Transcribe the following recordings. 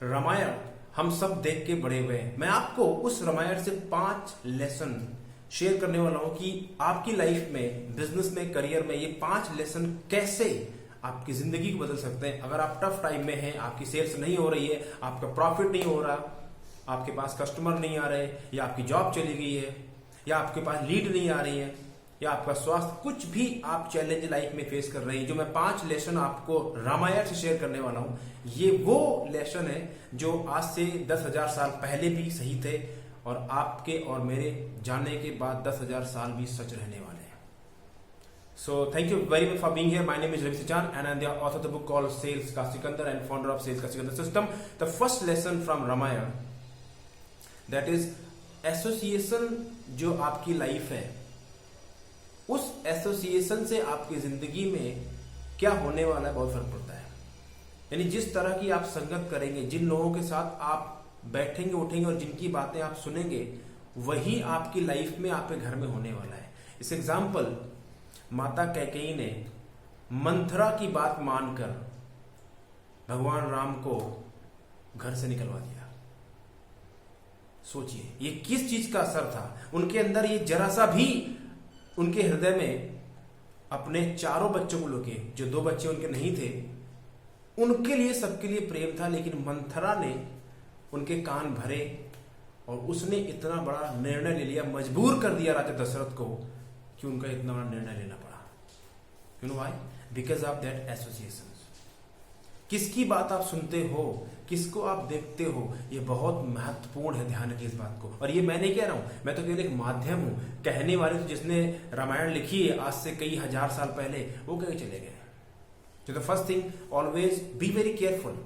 रामायण हम सब देख के बड़े हुए हैं। मैं आपको उस रामायण से 5 लेसन शेयर करने वाला हूं कि आपकी लाइफ में, बिजनेस में, करियर में ये 5 लेसन कैसे आपकी जिंदगी को बदल सकते हैं। अगर आप टफ टाइम में हैं, आपकी सेल्स नहीं हो रही है, आपका प्रॉफिट नहीं हो रहा, आपके पास कस्टमर नहीं आ रहे, या आपकी जॉब चली गई है, या आपके पास लीड नहीं आ रही है, या आपका स्वास्थ्य, कुछ भी आप चैलेंज लाइफ में फेस कर रहे हैं, जो मैं 5 लेसन आपको रामायण से शेयर करने वाला हूं, ये वो लेसन है जो आज से 10,000 साल पहले भी सही थे और आपके और मेरे जानने के बाद 10,000 साल भी सच रहने वाले हैं। So thank you very much for being here. My name is Ravi Sachan and I am the author of the book called sales का Sikandar and founder of sales का Sikandar system. The first lesson from Ramayan, that is association. जो आपकी life है, उस association से आपकी जिंदगी में क्या होने वाला है, बहुत फर्क पड़ता है। यानी जिस तरह की आप संगत करेंगे, जिन लोगों के साथ आप बैठेंगे उठेंगे और जिनकी बातें आप सुनेंगे, वही आपकी लाइफ में, आपके घर में होने वाला है। इस एग्जाम्पल, माता कैकेयी ने मंथरा की बात मानकर भगवान राम को घर से निकलवा दिया। सोचिए ये किस चीज का असर था। उनके अंदर ये जरा सा भी, उनके हृदय में अपने चारों बच्चों को लेके, जो 2 बच्चे उनके नहीं थे, उनके लिए, सबके लिए प्रेम था। लेकिन मंथरा ने उनके कान भरे और उसने इतना बड़ा निर्णय ले लिया, मजबूर कर दिया राजा दशरथ को कि उनका इतना बड़ा निर्णय लेना पड़ा। You know why? Because of that association. किसकी बात आप सुनते हो, किसको आप देखते हो, ये बहुत महत्वपूर्ण है। ध्यान रखिए इस बात को। और ये मैं नहीं कह रहा हूं, मैं तो केवल एक माध्यम हूं। कहने वाले तो जिसने रामायण लिखी है आज से कई हजार साल पहले, वो कहीं चले गए। तो the first thing, always be very careful,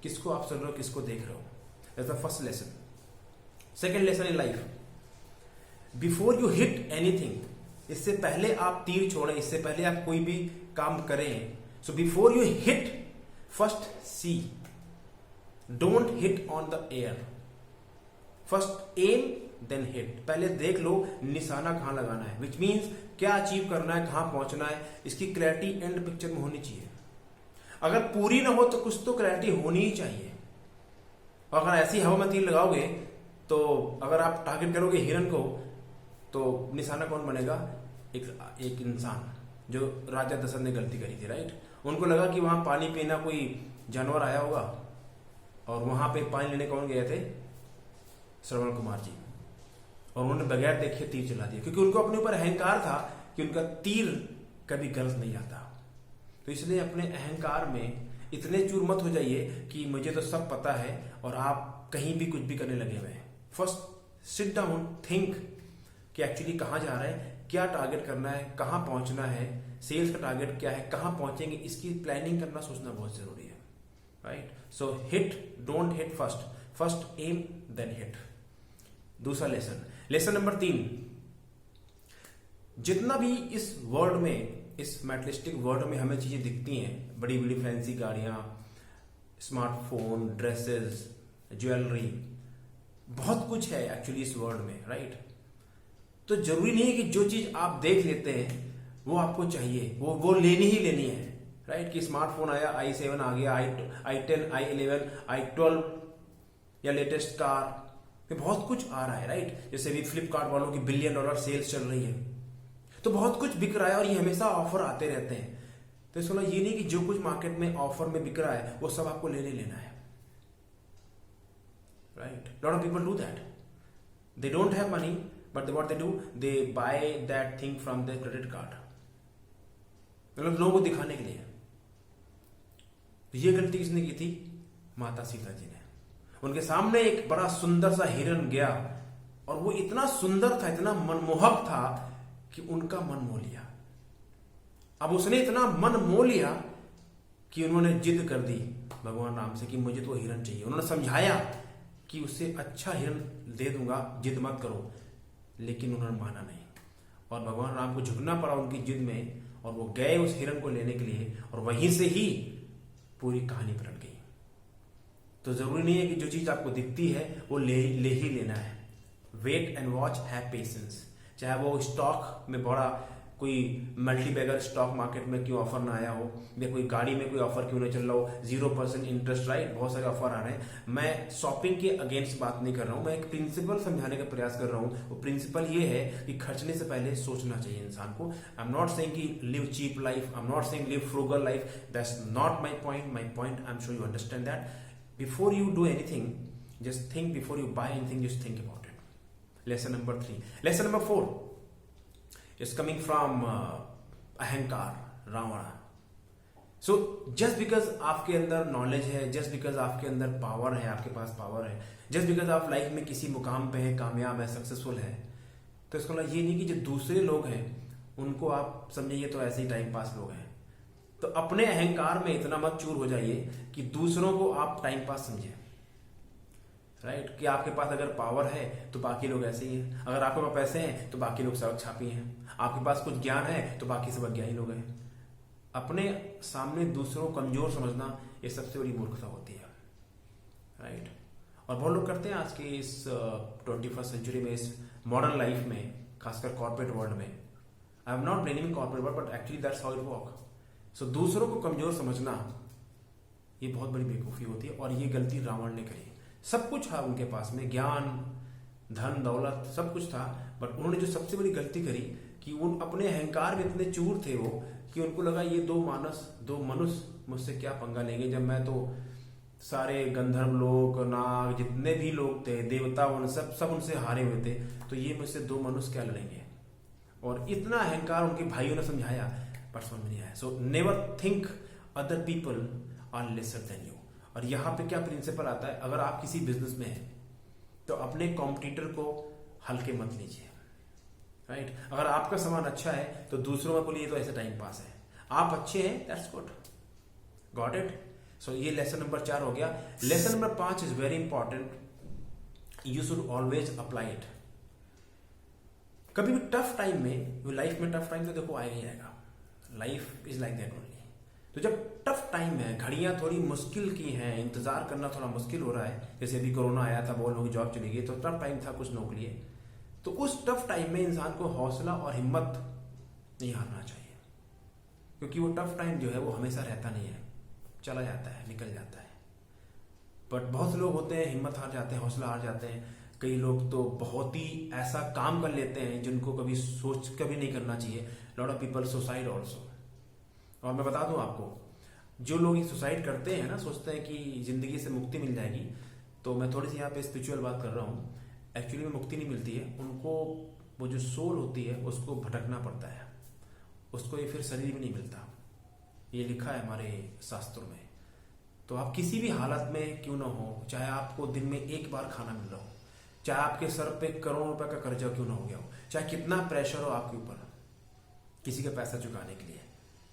किसको आप सुन रहे हो, किसको देख रहे हो। That's the first lesson. Second lesson in life, before you hit anything, इससे पहले आप तीर छोड़ें, इससे पहले आप कोई भी काम करें, so before you hit, first see, don't hit on the air, first aim then hit. पहले देख लो निशाना कहां लगाना है, विच मीन्स क्या अचीव करना है, कहां पहुंचना है, इसकी क्लैरिटी एंड पिक्चर में होनी चाहिए। अगर पूरी ना हो तो कुछ तो क्लैरिटी होनी ही चाहिए। और अगर ऐसी हवा में तीर लगाओगे तो अगर आप टारगेट करोगे हिरन को, तो निशाना कौन बनेगा? एक इंसान, जो राजा दशरथ ने गलती करी थी, राइट। उनको लगा कि वहां पानी पीना कोई जानवर आया होगा, और वहां पे पानी लेने कौन गए थे? श्रवण कुमार जी। और उन्होंने बगैर देखे तीर चला दिया, क्योंकि उनको अपने ऊपर अहंकार था कि उनका तीर कभी गलत नहीं आता। तो इसलिए अपने अहंकार में इतने चूर मत हो जाइए कि मुझे तो सब पता है और आप कहीं भी कुछ भी करने लगे हुए हैं। फर्स्ट सिट डाउन, थिंक कि एक्चुअली कहां जा रहे हैं, क्या टारगेट करना है, कहां पहुंचना है, सेल्स का टारगेट क्या है, कहां पहुंचेंगे, इसकी प्लानिंग करना, सोचना बहुत जरूरी है, right. So hit, don't hit first, first aim then hit. दूसरा लेसन, लेसन नंबर 3, जितना भी इस वर्ल्ड में, इस मेटलिस्टिक वर्ल्ड में हमें चीजें दिखती हैं, बड़ी बड़ी फैंसी गाड़ियां, स्मार्टफोन, ड्रेसेस, ज्वेलरी, बहुत कुछ है एक्चुअली इस वर्ल्ड में, राइट। तो जरूरी नहीं है कि जो चीज आप देख लेते हैं वो आपको चाहिए, वो लेनी ही लेनी है, राइट। कि स्मार्टफोन आया, i7 आ गया, i10, i11, i12 या लेटेस्ट कार, बहुत कुछ आ रहा है, राइट। जैसे भी फ्लिपकार्ट वालों की $1 बिलियन सेल्स चल रही है, तो बहुत कुछ बिक रहा है और ये हमेशा ऑफर आते रहते हैं। तो इसका ये नहीं कि जो कुछ मार्केट में ऑफर में बिक रहा है वो सब आपको लेने लेना है, right. Lot of people do that, they don't have money but what they do, they by that thing from there credit card, मतलब लोगों को दिखाने के लिए। तो ये गलती किसने की थी? माता सीता जी ने। उनके सामने एक बड़ा सुंदर सा हिरन गया और वो इतना सुंदर था, इतना मनमोहक था कि उनका मन मोह लिया। अब उसने इतना मन मोह लिया कि उन्होंने जिद कर दी भगवान राम से कि मुझे तो हिरन चाहिए। उन्होंने समझाया कि उससे अच्छा हिरन दे दूंगा, जिद मत करो, लेकिन उन्होंने माना नहीं और भगवान राम को झुकना पड़ा उनकी जिद में, और वो गए उस हिरन को लेने के लिए, और वहीं से ही पूरी कहानी पलट गई। तो जरूरी नहीं है कि जो चीज आपको दिखती है वो ले ही लेना है। Wait and watch, have patience. चाहे वो स्टॉक में बड़ा कोई मल्टी बैगर स्टॉक मार्केट में क्यों ऑफर ना आया हो, या कोई गाड़ी में कोई ऑफर क्यों नहीं चल रहा हो, 0% इंटरेस्ट, राइट, बहुत सारे ऑफर आ रहे हैं। मैं शॉपिंग के अगेंस्ट बात नहीं कर रहा हूं, मैं एक प्रिंसिपल समझाने का प्रयास कर रहा हूं। वो प्रिंसिपल ये है कि खर्चने से पहले सोचना चाहिए इंसान को। आई एम नॉट सेइंग कि live cheap life, I am not saying live frugal life, that's not my point. My point, I am sure you understand that before you do anything, just think, before you buy anything just think about it. Lesson number 3। Lesson number 4 is coming from अहंकार, Ravan. So just because आपके अंदर knowledge है, just because आपके अंदर power है, आपके पास power है, just because आप लाइफ में किसी मुकाम पे है, कामयाब है, सक्सेसफुल है, तो इसका मतलब ये नहीं कि जो दूसरे लोग हैं उनको आप समझिए तो ऐसे ही टाइम पास लोग हैं। तो अपने अहंकार में इतना मत चूर हो जाइए कि दूसरों को आप टाइम पास समझें, राइट, कि आपके पास अगर पावर है तो बाकी लोग ऐसे ही हैं, अगर आपके पास पैसे हैं तो बाकी लोग सड़क छापी हैं, आपके पास कुछ ज्ञान है तो बाकी सब अज्ञानी लोग हैं। अपने सामने दूसरों को कमजोर समझना ये सबसे बड़ी मूर्खता होती है, राइट। और बहुत लोग करते हैं आज के इस 21st सेंचुरी में, इस मॉडर्न लाइफ में, खासकर कॉर्पोरेट वर्ल्ड में। I am not blaming corporate world, but actually that's how it work. So दूसरों को कमजोर समझना ये बहुत बड़ी बेवकूफी होती है, और ये गलती रावण ने करी। सब कुछ था उनके पास में, ज्ञान, धन, दौलत, सब कुछ था, बट उन्होंने जो सबसे बड़ी गलती करी कि उन अपने अहंकार में इतने चूर थे वो कि उनको लगा ये दो मनुष्य मुझसे क्या पंगा लेंगे, जब मैं तो सारे गंधर्व लोग, नाग, जितने भी लोग थे, देवता, उन सब उनसे हारे हुए थे, तो ये मुझसे दो मनुष्य क्या लड़ेंगे। और इतना अहंकार उनके भाइयों ने समझाया पर समझ में नहीं आया। So never think other people are lesser than you. और यहां पे क्या प्रिंसिपल आता है, अगर आप किसी बिजनेस में हैं तो अपने कॉम्पिटिटर को हल्के मत लीजिए, राइट। अगर आपका सामान अच्छा है तो दूसरों में बोलिए तो ऐसे टाइम पास है, आप अच्छे हैं, दैट्स गुड, गॉट इट। सो ये लेसन नंबर 4 हो गया। Lesson number 5 is very important, you should always apply it. कभी भी टफ टाइम में, लाइफ में टफ टाइम तो देखो आएगा ही आएगा, life is like that only. तो जब टफ टाइम है, घड़ियां थोड़ी मुश्किल की हैं, इंतजार करना थोड़ा मुश्किल हो रहा है, जैसे अभी कोरोना आया था, बहुत लोगों की जॉब चली गई, तो टफ टाइम था कुछ लोगों के लिए। तो उस टफ टाइम में इंसान को हौसला और हिम्मत नहीं हारना चाहिए, क्योंकि वो टफ टाइम जो है वो हमेशा रहता नहीं है, चला जाता है, निकल जाता है। बट बहुत से लोग होते हैं हिम्मत हार जाते हैं, हौसला हार जाते हैं। कई लोग तो बहुत ही ऐसा काम कर लेते हैं जिनको कभी सोच कभी नहीं करना चाहिए। Lot of people suicide also. और मैं बता दूं आपको, जो लोग ये सुसाइड करते हैं ना, सोचते हैं कि जिंदगी से मुक्ति मिल जाएगी, तो मैं थोड़ी सी यहाँ पे स्पिरिचुअल बात कर रहा हूँ। एक्चुअली में मुक्ति नहीं मिलती है उनको, वो जो सोल होती है उसको भटकना पड़ता है, उसको ये फिर शरीर भी नहीं मिलता, ये लिखा है हमारे शास्त्रों में। तो आप किसी भी हालत में क्यों ना हो, चाहे आपको दिन में एक बार खाना मिल रहा हो, चाहे आपके सर पे करोड़ों रुपए का कर्जा क्यों ना हो गया हो, चाहे कितना प्रेशर हो आपके ऊपर किसी का पैसा चुकाने के लिए,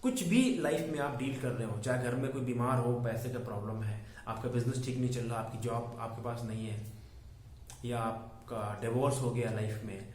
कुछ भी लाइफ में आप डील कर रहे हो, चाहे घर में कोई बीमार हो, पैसे का प्रॉब्लम है, आपका बिजनेस ठीक नहीं चल रहा, आपकी जॉब आपके पास नहीं है, या आपका डिवोर्स हो गया लाइफ में,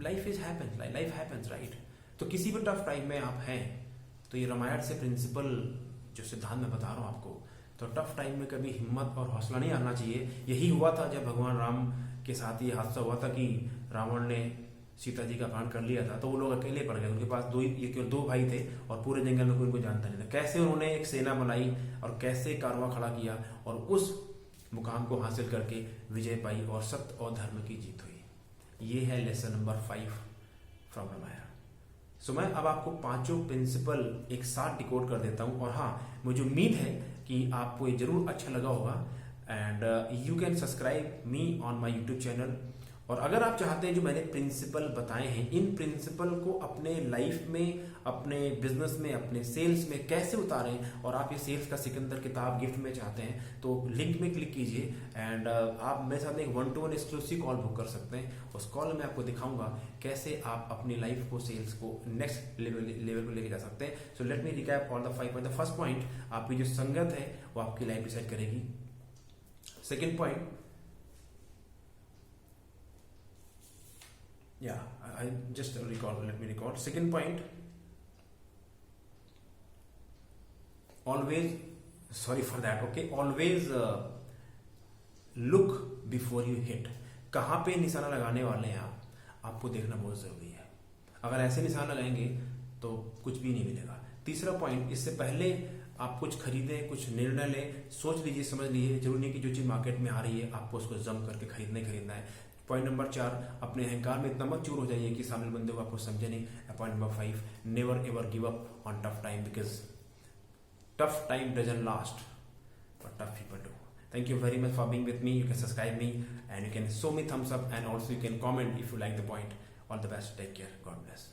लाइफ हैपेंस, राइट। तो किसी भी टफ टाइम में आप हैं, तो ये रामायण से प्रिंसिपल जो सिद्धांत मैं बता रहा हूं आपको, तो टफ टाइम में कभी हिम्मत और हौसला नहीं आना चाहिए। यही हुआ था जब भगवान राम के साथ ये हादसा हुआ था कि रावण ने सीता जी का अपहरण कर लिया था, तो वो लोग अकेले पड़ गए, उनके पास दो भाई थे और पूरे जंगल में कोई उनको जानता नहीं था। कैसे उन्होंने एक सेना बनाई और कैसे कारवां खड़ा किया और उस मुकाम को हासिल करके विजय पाई और सत्य और धर्म की जीत हुई। ये है लेसन नंबर 5 फ्रॉम रामायण। सो मैं अब आपको पांचों प्रिंसिपल एक साथ डिकोड कर देता हूं, और हाँ, मुझे उम्मीद है कि आपको ये जरूर अच्छा लगा होगा। And you can subscribe me on my YouTube channel. और अगर आप चाहते हैं जो मैंने प्रिंसिपल बताए हैं, इन प्रिंसिपल को अपने लाइफ में, अपने बिजनेस में, अपने सेल्स में कैसे उतारें, और आप ये सेल्स का सिकंदर किताब गिफ्ट में चाहते हैं, तो लिंक में क्लिक कीजिए एंड आप मेरे साथ एक 1-to-1 एक्सक्लूसिव कॉल बुक कर सकते हैं। उस कॉल में आपको दिखाऊंगा कैसे आप अपनी लाइफ को, सेल्स को नेक्स्ट लेवल पर लेके जा सकते हैं। So let me recap all the 5 point. The first point, आपकी जो संगत है वो आपकी लाइफ डिसाइड करेगी। Second point, I just recall, let me recall. Second point, always, sorry for that, okay, always look before you hit. कहां पे निशाना लगाने वाले हैं आपको देखना बहुत जरूरी है। अगर ऐसे निशान लगाएंगे तो कुछ भी नहीं मिलेगा। तीसरा पॉइंट, इससे पहले आप कुछ खरीदें, कुछ निर्णय लें, सोच लीजिए, समझ लीजिए। जरूरी नहीं कि जो चीज मार्केट में आ रही है आपको उसको जम करके खरीदना है। पॉइंट नंबर 4, अपने अहंकार में इतना मत चूर हो जाइए कि सामने बंदे को आपको समझे नहीं। Point number 5, never ever give up on tough time, because tough time doesn't last but tough people do. Thank you very much for being with me. You can subscribe me and you can show me thumbs up, and also you can comment if you like the point. All the best. Take care. God bless.